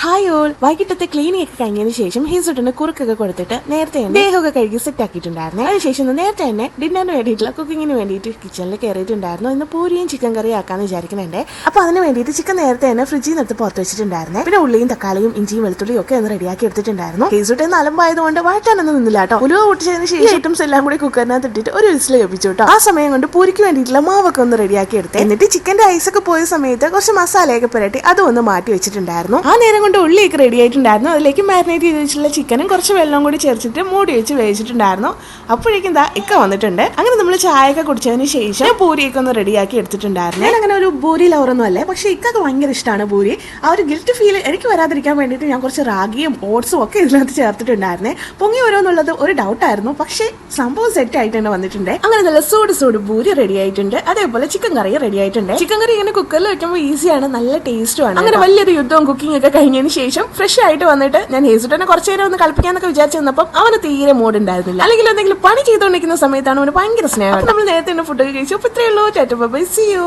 Hi all, വൈകിട്ടത്തെ cleaning ഒക്കെ കഴിഞ്ഞതിന് ശേഷം ഹീസുട്ടിന് കുറുക്കൊക്കെ കൊടുത്തിട്ട് നേരത്തെ തന്നെ ദേഹമൊക്കെ കഴുകി സെറ്റ് ആക്കിയിട്ടുണ്ടായിരുന്നു. അതിനുശേഷം നേരത്തെ തന്നെ ഡിന്നറിന് വേണ്ടിയിട്ടുള്ള കുക്കിങ്ങിന് വേണ്ടിയിട്ട് കിച്ചണിൽ കയറിയിട്ടുണ്ടായിരുന്നു. ഇന്ന് പൂരിയും ചിക്കൻ കറി ആക്കാന്ന് വിചാരിക്കുന്നുണ്ട്. അപ്പൊ അതിന് വേണ്ടിയിട്ട് ചിക്കൻ നേരത്തെ തന്നെ ഫ്രിഡ്ജിൽ നിന്ന് എടുത്ത് പുറത്ത് വെച്ചിട്ടുണ്ടായിരുന്നു. പിന്നെ ഉള്ളിയും തക്കാളിയും ഇഞ്ചിയും വെളുത്തുള്ളിയും ഒക്കെ ഒന്ന് റെഡിയാക്കി എടുത്തിട്ടുണ്ടായിരുന്നു. ഹീസുട്ട് അലമ്പായതുകൊണ്ട് വഴറ്റാനൊന്നും നിന്നില്ല കേട്ടോ. ഉലുവ പൊട്ടിച്ചതിന് ശേഷം ഐറ്റംസ് എല്ലാം കൂടി കുക്കറിനകത്ത് ഇട്ടിട്ട് ഒരു വിസിൽ ലഭിച്ചു കേട്ടോ. ആ സമയം കൊണ്ട് പൂരിക്ക് വേണ്ടിയിട്ടുള്ള മാവൊക്കെ ഒന്ന് റെഡിയാക്കി എടുത്ത് എന്നിട്ട് ചിക്കന്റെ ഐസൊക്കെ പോയ സമയത്ത് കുറച്ച് മസാലയൊക്കെ പുരട്ടി അതും ഒന്ന് മാറ്റി വെച്ചിട്ടുണ്ടായിരുന്നു. ആ നേരം കൊണ്ട് ഉള്ളിയൊക്കെ റെഡി ആയിട്ടുണ്ടായിരുന്നു. അതിലേക്ക് മാരിനേറ്റ് ചെയ്ത് വെച്ചിട്ടുള്ള ചിക്കനും കുറച്ച് വെള്ളം കൂടി ചേർത്തിട്ട് മൂടി വെച്ച് വേവിച്ചിട്ടുണ്ടായിരുന്നു. അപ്പോഴേക്കും ഇക്ക വന്നിട്ടുണ്ട്. അങ്ങനെ നമ്മൾ ചായയൊക്കെ കുടിച്ചതിന് ശേഷം പൂരിയൊക്കെ ഒന്ന് റെഡിയാക്കി എടുത്തിട്ടുണ്ടായിരുന്നു. ഞാൻ അങ്ങനെ ഒരു പൂരി ലവറൊന്നും അല്ലേ, പക്ഷേ ഇക്കൊക്കെ ഭയങ്കര ഇഷ്ടമാണ് പൂരി. ആ ഒരു ഗിൽറ്റ് ഫീൽ എനിക്ക് വരാതിരിക്കാൻ വേണ്ടിയിട്ട് ഞാൻ കുറച്ച് റാഗിയും ഓട്സും ഒക്കെ ഇതിനകത്ത് ചേർത്തിട്ടുണ്ടായിരുന്നേ. പൊങ്ങി വരുമെന്നുള്ളത് ഒരു ഡൗട്ടായിരുന്നു, പക്ഷേ സംഭവം സെറ്റ് ആയിട്ട് തന്നെ വന്നിട്ടുണ്ട്. അങ്ങനെ നല്ല സൂട് പൂരി റെഡി ആയിട്ടുണ്ട്. അതേപോലെ ചിക്കൻ കറി റെഡി ആയിട്ടുണ്ട്. ചിക്കൻ കറി ഇങ്ങനെ കുക്കറിൽ വെക്കുമ്പോൾ ഈസിയാണ്, നല്ല ടേസ്റ്റുമാണ്. അങ്ങനെ വലിയൊരു യുദ്ധവും കുക്കിംഗ് ഒക്കെ കഴിഞ്ഞതിന് ശേഷം ഫ്രഷ് ആയിട്ട് വന്നിട്ട് ഞാൻ ഹേസുട്ടനെ കുറച്ചു നേരം ഒന്ന് കളിപ്പിക്കാന്നൊക്കെ വിചാരിച്ചു വന്നപ്പോൾ അവന് തീരെ മൂഡ് ഉണ്ടായിരുന്നില്ല. അല്ലെങ്കിൽ എന്തെങ്കിലും പണി ചെയ്തുകൊണ്ടിരിക്കുന്ന സമയത്താണ് അവന് ഭയങ്കര സ്നേഹം. നമ്മൾ നേരത്തെ ഫുഡ് കഴിച്ചു. അപ്പൊ ഇത്രയേ ഉള്ളൂ. Tata bye bye, see U.